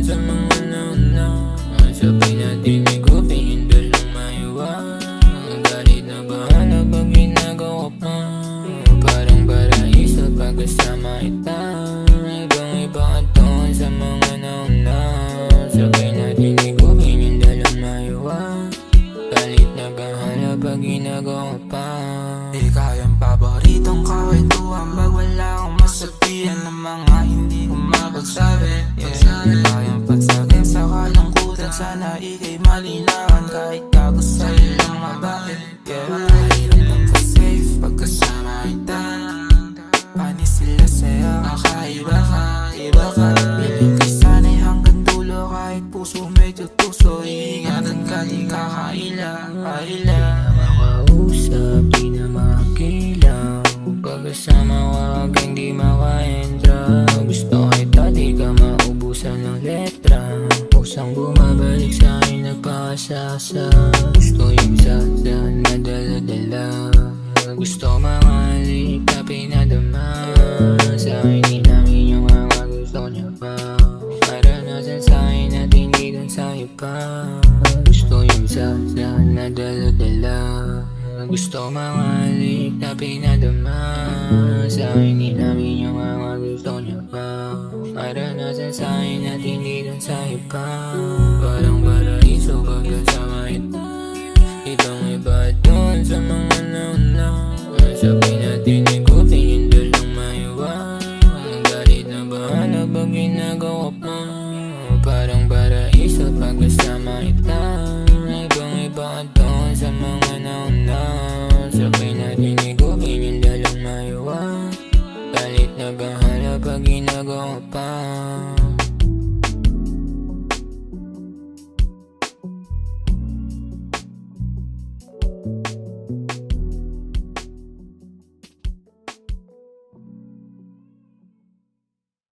sa mga nauna. Sabay natin igupin yung dalang maiwa. Galit na bahala pag ginagawa pa. Parang paraiso pag kasama kita. Ibang iba ka doon sa mga nauna. Sabay natin igupin yung dalang maiwa. Galit na bahala pag ginagawa pa. Di kayang paboritong kawentuhan pag wala akong masabihan ng mga hindi ko mapagsabi. Di kayang pagsagin sa kalungkutan, sana ika'y malinawan kahit tago sa'yo lang mabakit. Mahirap lang pa-safe pagkasama kita. Panis sila sa'yo, kakaiba ka, iba ka. Piling kay sana'y hanggang dulo kahit puso medyo tuso. Iingatan ka, di kakaila, kaila. Makausap, di na makilaw. Pagkasama wag hindi maka-entra. Gusto kita, di ka maubusan ng letra. Pusang bumabalik sa'kin nagpakasasa. Gusto yung sasa na dala-dala. Gusto mahalik na pinadama. Sa'kin di namin yung mga gusto niya pa. Maranasan sa'kin at hindi dun sa iba. Gusto yung sasa na dala-dala. Gusto mahalik na pinadama. Sa'kin di namin yung mga gusto niya pa. Maranasan sa'kin at hindi dun sa iba. Parang paraiso pag kasama ito. Ibang iba doon sa mga nauna. Sabay natin igupin yung dalang maiwa. Galit na bahala pag ginagawa pa. Parang paraiso pag kasama ita. Ibang iba doon sa mga nauna. Sabay natin igupin yung dalang maiwa. Galit na bahala pag ginagawa pa.